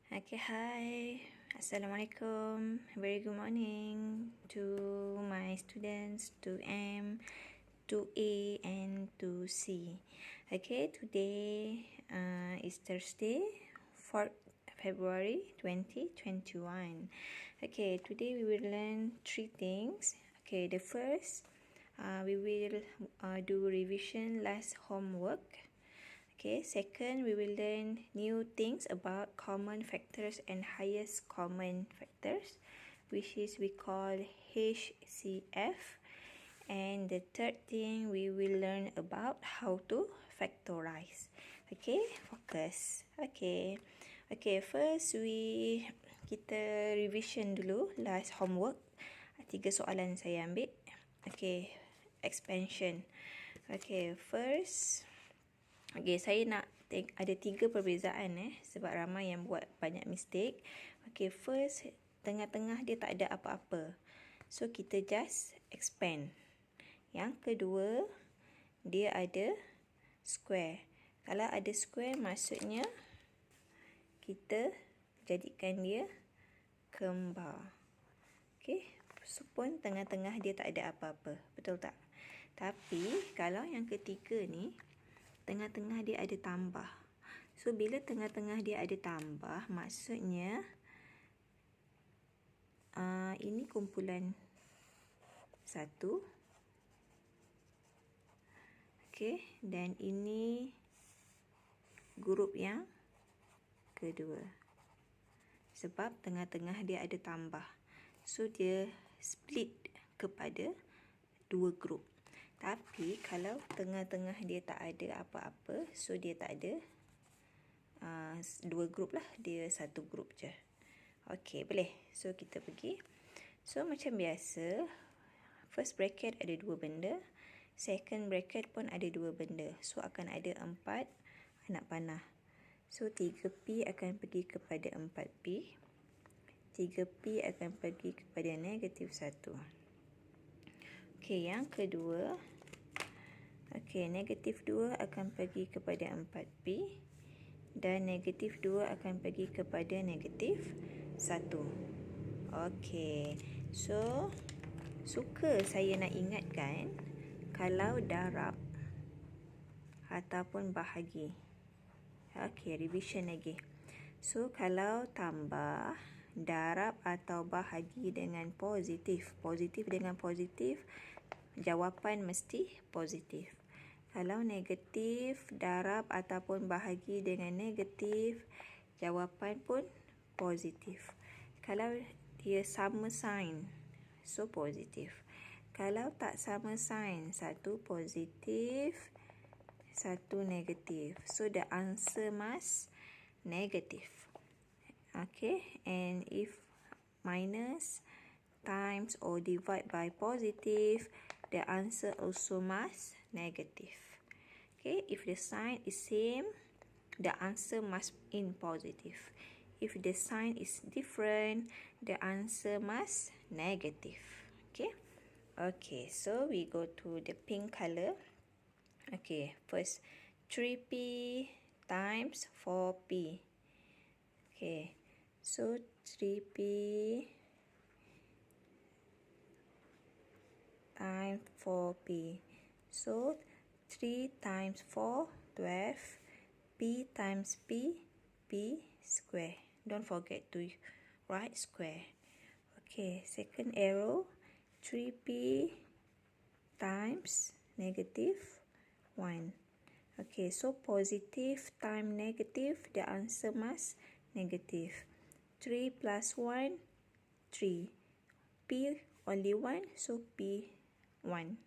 Okay, hi. Assalamualaikum. Very good morning to my students, to M, to A, and to C. Okay, today is Thursday, 4th February 2021. Okay, today we will learn 3 things. Okay, the first, we will do revision last homework. Okay, second, we will learn new things about common factors and highest common factors, which is we call HCF. And the third thing, we will learn about how to factorize. Okay, focus. Okay, first kita revision dulu last homework. 3 soalan saya ambil. Okay, expansion. Okay, first, okay, saya nak ada 3 perbezaan sebab ramai yang buat banyak mistake. Okay, first, tengah-tengah dia tak ada apa-apa. So, kita just expand. Yang kedua, dia ada square. Kalau ada square, maksudnya kita jadikan dia kembar. Okay, so pun tengah-tengah dia tak ada apa-apa. Betul tak? Tapi, kalau yang ketiga ni, tengah-tengah dia ada tambah. So, bila tengah-tengah dia ada tambah, maksudnya ini kumpulan 1. Okay, dan ini grup yang kedua. Sebab tengah-tengah dia ada tambah. So, dia split kepada 2 grup. Tapi kalau tengah-tengah dia tak ada apa-apa, so dia tak ada 2 grup lah, dia 1 grup je. Okey, boleh. So kita pergi. So macam biasa, first bracket ada 2 benda, second bracket pun ada 2 benda. So akan ada 4 anak panah. So 3P akan pergi kepada 4P. 3P akan pergi kepada negatif 1. Okey, yang kedua, okey, negatif 2 akan pergi kepada 4P dan negatif 2 akan pergi kepada negatif 1. Okey, so suka saya nak ingatkan kalau darab ataupun bahagi. Okey, revision lagi. So, kalau tambah, darab atau bahagi dengan positif. Positif dengan positif, jawapan mesti positif. Kalau negatif, darab ataupun bahagi dengan negatif, jawapan pun positif. Kalau dia sama sign, so positif. Kalau tak sama sign, satu positif, satu negatif. So the answer must negative. Okay, and if minus, times or divide by positive, the answer also must negative. Okay, if the sign is same, the answer must in positive. If the sign is different, the answer must negative. Okay, okay, so we go to the pink color. Okay, first 3P times 4P. Okay, so 3P times 4P. So 3 times 4, 12. P times P, P square. Don't forget to write square. Okay, second arrow, 3P times negative 1. Okay, so positive times negative, the answer must negative. 3 plus 1, 3. P only 1, so P 1.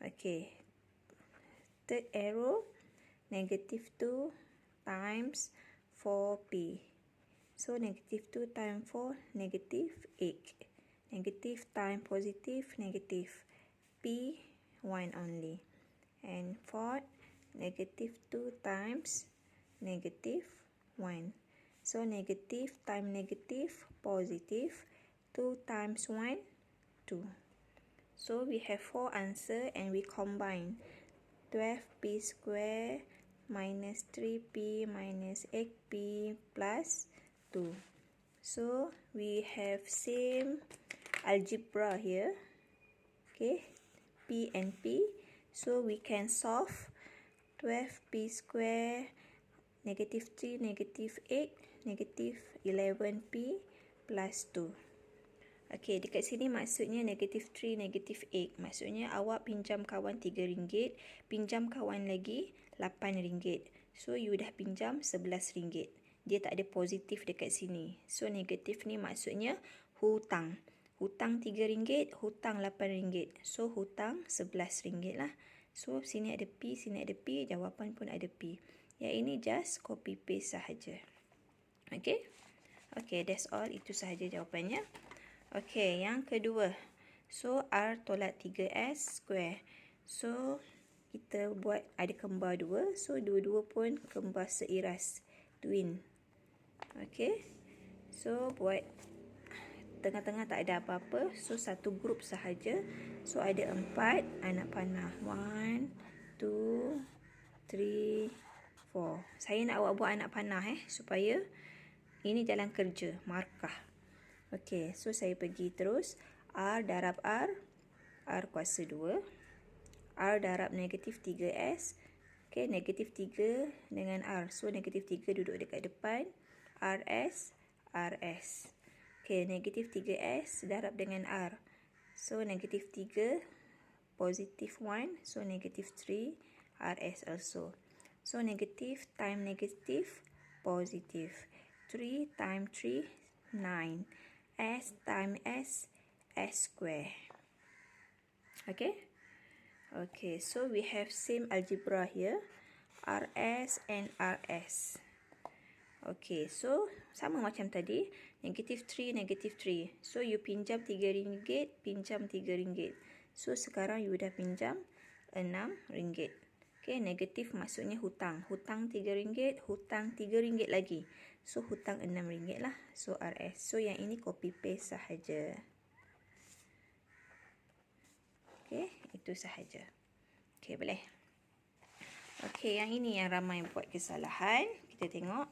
Okay, third arrow, negative 2 times 4P. So negative 2 times 4, negative 8. Negative times positive, negative. P 1 only. And fourth, negative 2 times negative 1. So negative times negative, positive. 2 times 1, 2. So we have 4 answers and we combine 12P square minus 3P minus 8P plus 2. So we have same algebra here. Okay, P and P. So we can solve 12P square, negative 3, negative 8, negative 11P plus 2. Okey, dekat sini maksudnya negative 3, negative 8. Maksudnya awak pinjam kawan RM3, pinjam kawan lagi RM8. So, you dah pinjam RM11. Dia tak ada positif dekat sini. So, negatif ni maksudnya hutang. Hutang RM3, hutang RM8. So, hutang RM11 lah. So, sini ada P, sini ada P. Jawapan pun ada P. Yang ini just copy paste sahaja. Okey? Okey, that's all. Itu sahaja jawapannya. Okey, yang kedua. So, R tolak 3S square. So, kita buat ada kembar 2. So, dua-dua pun kembar seiras. Twin. Okey. So, buat tengah-tengah tak ada apa-apa. So, satu grup sahaja. So, ada 4 anak panah. 1, 2, 3, 4. Saya nak awak buat anak panah supaya ini jalan kerja, markah. Okey, so saya pergi terus. R darab R, R kuasa 2. R darab negatif 3S. Okey, negatif 3 dengan R. So, negatif 3 duduk dekat depan. RS, RS. Okey, negatif 3S darab dengan R. So, negatif 3, positif 1. So, negatif 3, RS also. So, negatif time negatif, positif. 3 times 3, 9. S times S, S square. Okay? Okay, so we have same algebra here. RS and RS. Okay, so sama macam tadi. Negatif 3, negatif 3. So, you pinjam RM3, pinjam RM3. So, sekarang you dah pinjam RM6. Okay, negatif maksudnya hutang. Hutang RM3, hutang RM3 lagi. So, hutang RM6 lah. So, RS. So, yang ini copy paste sahaja. Okay, itu sahaja. Okay, boleh. Okay, yang ini yang ramai buat kesalahan. Kita tengok.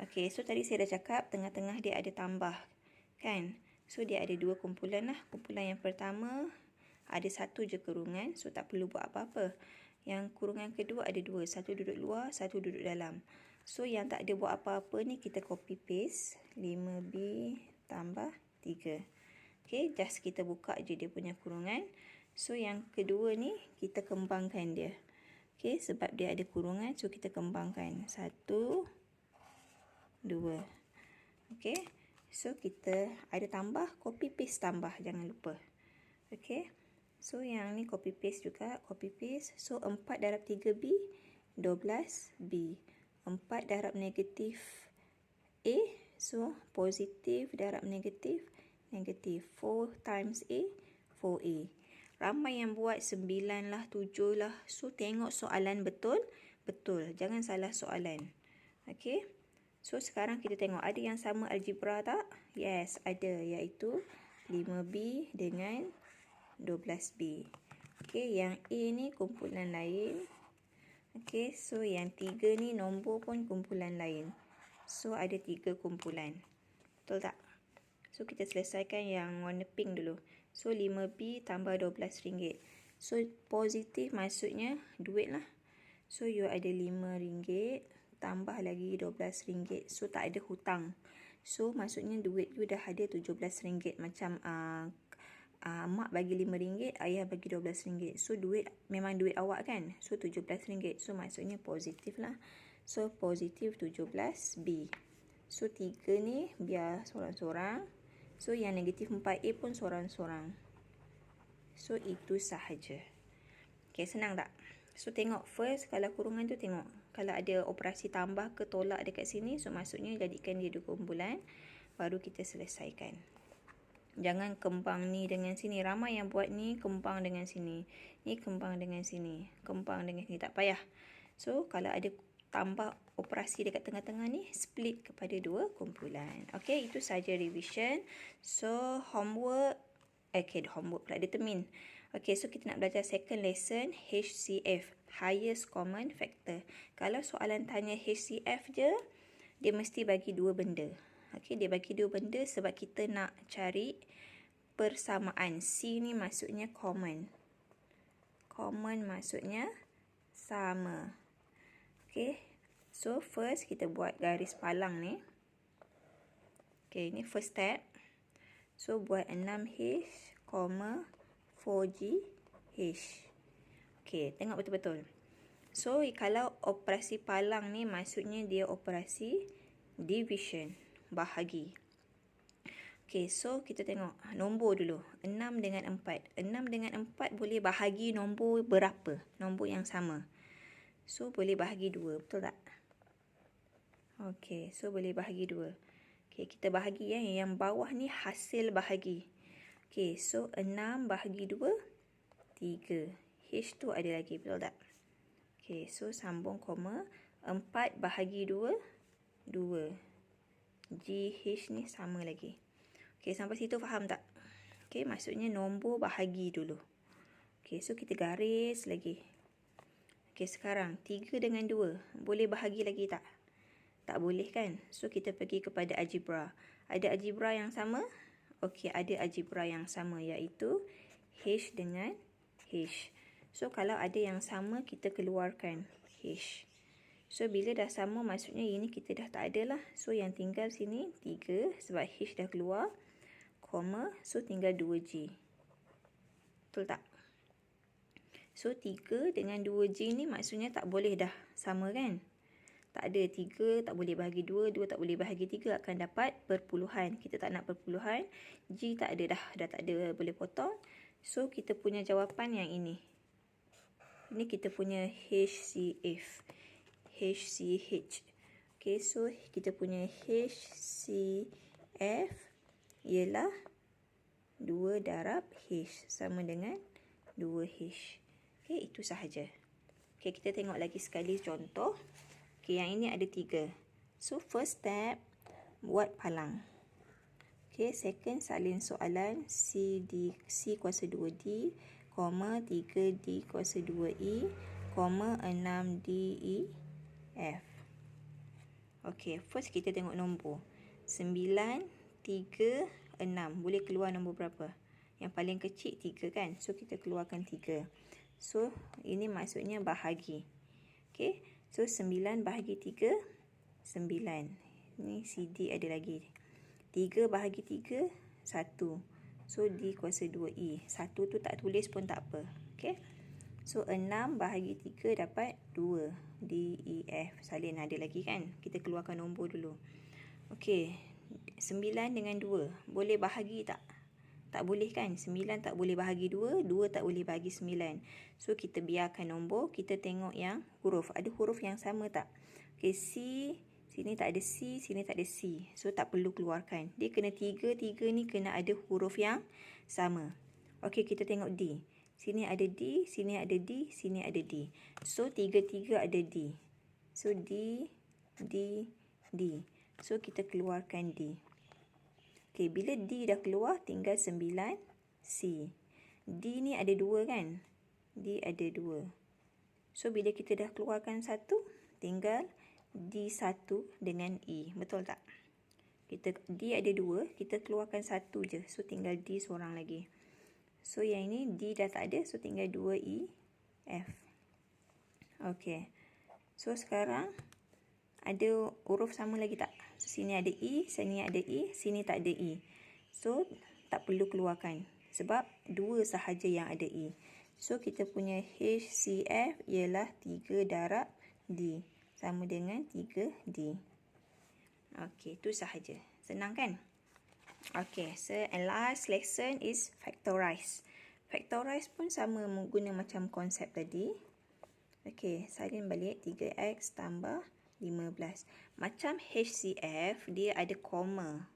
Okay, so tadi saya dah cakap tengah-tengah dia ada tambah. Kan? So, dia ada dua kumpulan lah. Kumpulan yang pertama ada satu je kurungan. So, tak perlu buat apa-apa. Yang kurungan kedua ada dua. Satu duduk luar, satu duduk dalam. So, yang tak ada buat apa-apa ni kita copy paste. 5B tambah 3. Okay, just kita buka je dia punya kurungan. So, yang kedua ni kita kembangkan dia. Okay, sebab dia ada kurungan. So, kita kembangkan. 1, 2. Okay, so kita ada tambah, copy paste tambah. Jangan lupa. Okay, so yang ni copy paste juga. Copy paste. So, 4 darab 3B, 12B. 4 darab negatif A. So, positif darab negatif, negatif. 4 times A, 4A. Ramai yang buat 9 lah, 7 lah. So, tengok soalan betul. Betul. Jangan salah soalan. Okay. So, sekarang kita tengok. Ada yang sama algebra tak? Yes, ada. Iaitu 5B dengan 12B. Okay, yang A ni kumpulan lain. Okay, so yang 3 ni nombor pun kumpulan lain. So, ada 3 kumpulan. Betul tak? So, kita selesaikan yang warna pink dulu. So, 5B tambah RM12. So, positif maksudnya duit lah. So, you ada RM5 tambah lagi RM12. So, tak ada hutang. So, maksudnya duit you dah ada RM17. Macam mak bagi RM5, ayah bagi RM12. So, duit memang duit awak kan? So, RM17. So, maksudnya positif lah. So, positif 17B. So, 3 ni biar sorang-sorang. So, yang negatif 4A pun sorang-sorang. So, itu sahaja. Okay, senang tak? So, tengok first, kalau kurungan tu tengok. Kalau ada operasi tambah ke tolak dekat sini, so maksudnya jadikan dia dua kumpulan. Baru kita selesaikan. Jangan kembang ni dengan sini. Ramai yang buat ni kembang dengan sini. Ni kembang dengan sini. Kembang dengan sini. Tak payah. So, kalau ada tambah operasi dekat tengah-tengah ni, split kepada dua kumpulan. Okay, itu saja revision. So, homework. Okay, homework pula. Determine. Okay, so kita nak belajar second lesson. HCF. Highest Common Factor. Kalau soalan tanya HCF je, dia mesti bagi dua benda. Okey, dia bagi dua benda sebab kita nak cari persamaan. C ni maksudnya common. Common maksudnya sama. Okey, so first kita buat garis palang ni. Okey, ni first step. So, buat 6H, 4GH. Okey, tengok betul-betul. So, kalau operasi palang ni maksudnya dia operasi division, bahagi. Okey, so kita tengok nombor dulu. 6 dengan 4. 6 dengan 4 boleh bahagi nombor berapa? Nombor yang sama. So, boleh bahagi 2, betul tak? Okey, so boleh bahagi 2. Okey, kita bahagi yang bawah ni hasil bahagi. Okey, so 6 bahagi 2, 3. H tu ada lagi, betul tak? Okey, so sambung koma. 4 bahagi 2, 2. GH ni sama lagi. Okey, sampai situ faham tak? Okey, maksudnya nombor bahagi dulu. Okey, so kita garis lagi. Okey, sekarang 3 dengan 2. Boleh bahagi lagi tak? Tak boleh kan? So, kita pergi kepada algebra. Ada algebra yang sama? Okey, ada algebra yang sama iaitu H dengan H. So, kalau ada yang sama, kita keluarkan H. So, bila dah sama, maksudnya ini kita dah tak ada lah. So, yang tinggal sini 3 sebab H dah keluar. Koma, so tinggal 2G. Betul tak? So, 3 dengan 2G ni maksudnya tak boleh dah sama kan? Tak ada 3, tak boleh bahagi 2, 2 tak boleh bahagi 3, akan dapat perpuluhan. Kita tak nak perpuluhan. G tak ada dah tak ada, boleh potong. So, kita punya jawapan yang ini. Ini kita punya HCF. HCH. Okay, so kita punya HCF ialah 2 darab H sama dengan 2H. Okay, itu sahaja. Okay, kita tengok lagi sekali contoh. Okay, yang ini ada 3. So, first step, buat palang. Okay, second salin soalan C kuasa 2D, 3D kuasa 2E, 6DE, F. Okay, first kita tengok nombor. 9, 3, 6. Boleh keluar nombor berapa? Yang paling kecil 3 kan? So, kita keluarkan 3. So, ini maksudnya bahagi. Okay, so 9 bahagi 3, 9. Ni CD ada lagi. 3 bahagi 3, 1. So, D kuasa 2E. 1 tu tak tulis pun tak apa. Okay. So, 6 bahagi 3 dapat 2. D, E, F. Salin ada lagi kan? Kita keluarkan nombor dulu. Okay. 9 dengan 2. Boleh bahagi tak? Tak boleh kan? 9 tak boleh bahagi 2. 2 tak boleh bahagi 9. So, kita biarkan nombor. Kita tengok yang huruf. Ada huruf yang sama tak? Okay. C. Sini tak ada C, sini tak ada C. So, tak perlu keluarkan. Dia kena 3 ni kena ada huruf yang sama. Okey, kita tengok D. Sini ada D, sini ada D, sini ada D. So, 3 ada D. So, D, D, D. So, kita keluarkan D. Okey, bila D dah keluar, tinggal 9 C. D ni ada 2 kan? D ada 2. So, bila kita dah keluarkan 1, tinggal D1 dengan E. Betul tak? D ada 2, kita keluarkan 1 je. So, tinggal D seorang lagi. So, yang ini D dah tak ada. So, tinggal 2E, F. Okey. So, sekarang ada huruf sama lagi tak? So, sini ada E, sini ada E, sini tak ada E. So, tak perlu keluarkan. Sebab 2 sahaja yang ada E. So, kita punya HCF ialah 3 darab D. Sama dengan 3D. Okey, itu sahaja. Senang kan? Okey, so and last lesson is factorize. Factorize pun sama menggunakan macam konsep tadi. Okey, salin balik 3x tambah 15. Macam HCF, dia ada koma.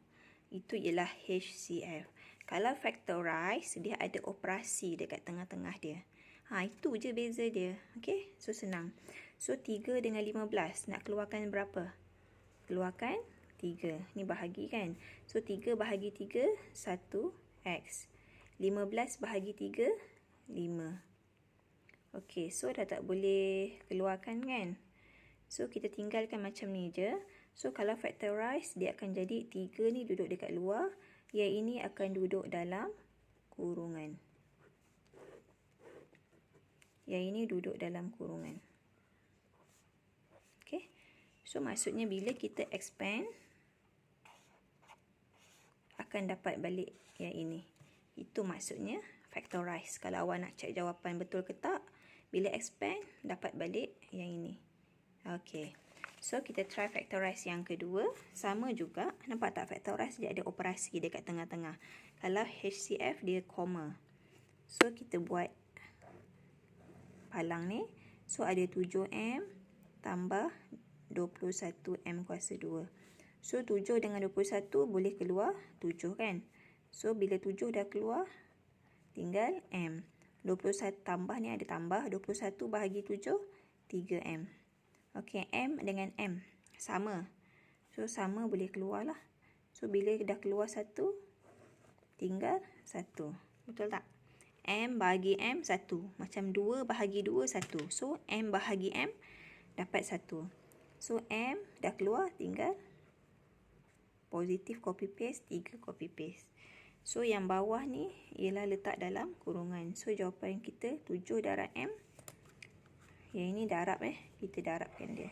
Itu ialah HCF. Kalau factorize, dia ada operasi dekat tengah-tengah dia. Itu je beza dia. Okey, so senang. So, 3 dengan 15. Nak keluarkan berapa? Keluarkan 3. Ni bahagi kan? So, 3 bahagi 3, 1x. 15 bahagi 3, 5. Okey, so dah tak boleh keluarkan kan? So, kita tinggalkan macam ni je. So kalau factorize, dia akan jadi 3 ni duduk dekat luar, yang ini akan duduk dalam kurungan. Yang ini duduk dalam kurungan. Okay. So maksudnya bila kita expand, akan dapat balik yang ini. Itu maksudnya factorize. Kalau awak nak cek jawapan betul ke tak, bila expand, dapat balik yang ini. Okay. So kita try factorize yang kedua. Sama juga. Nampak tak factorize dia ada operasi dekat tengah-tengah. Kalau HCF dia koma. So kita buat palang ni. So ada 7M tambah 21M kuasa 2. So 7 dengan 21 boleh keluar 7 kan. So bila 7 dah keluar, tinggal M. 21 tambah ni ada tambah. 21 bahagi 7, 3M. Okey, M dengan M sama. So sama boleh keluar lah. So bila dah keluar 1, tinggal 1. Betul tak? M bahagi M 1. Macam 2 bahagi 2 1. So M bahagi M dapat 1. So M dah keluar, tinggal positif copy paste, 3 copy paste. So yang bawah ni ialah letak dalam kurungan. So jawapan kita 7 darab M. Yang ini darab kita darabkan dia.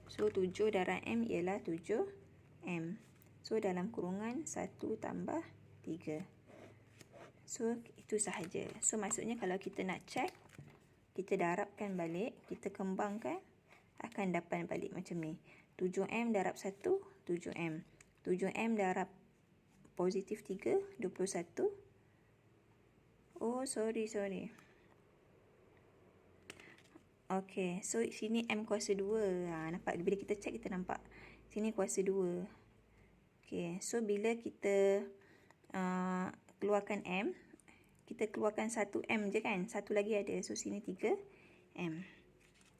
So 7 darab M ialah 7M. So dalam kurungan 1 tambah 3. So itu sahaja. So maksudnya kalau kita nak check, kita darabkan balik, kita kembangkan, akan dapat balik macam ni. 7M darab 1, 7M. 7M darab positif 3, 21. Oh, sorry. Okay, so sini M kuasa 2. Nampak? Bila kita check, kita nampak. Sini kuasa 2. Okay, so bila kita keluarkan M, kita keluarkan 1M je kan? Satu lagi ada. So, sini 3M.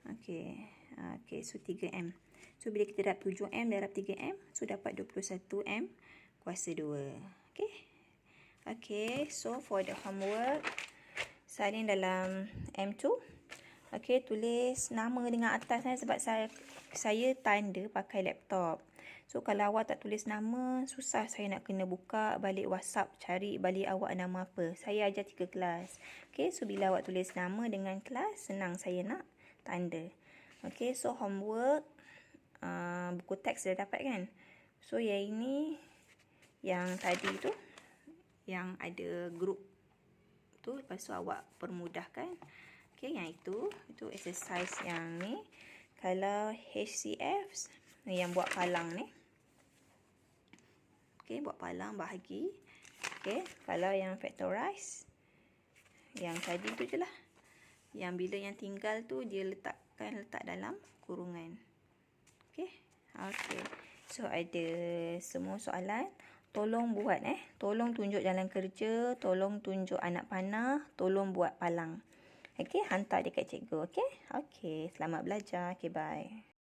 Okay, so 3M. So, bila kita darab 7M darab 3M, so dapat 21M kuasa 2. Okay, so for the homework, salin dalam M2. Okay, tulis nama dengan atas sebab saya tanda pakai laptop. So, kalau awak tak tulis nama, susah saya nak kena buka balik WhatsApp, cari balik awak nama apa. Saya ajar 3 kelas. Okay, so bila awak tulis nama dengan kelas, senang saya nak tanda. Okay, so homework, buku teks dah dapat kan? So, yang ini, yang tadi tu, yang ada grup tu, lepas tu awak permudahkan. Okay, yang itu exercise yang ni. Kalau HCF, yang buat palang ni. Okay, buat palang bahagi. Okay, kalau yang factorize, yang tadi tu je lah. Yang bila yang tinggal tu, dia letak dalam kurungan. Okay. So, ada semua soalan. Tolong buat Tolong tunjuk jalan kerja. Tolong tunjuk anak panah. Tolong buat palang. Okay, hantar dekat cikgu. Okay, selamat belajar. Okay, bye.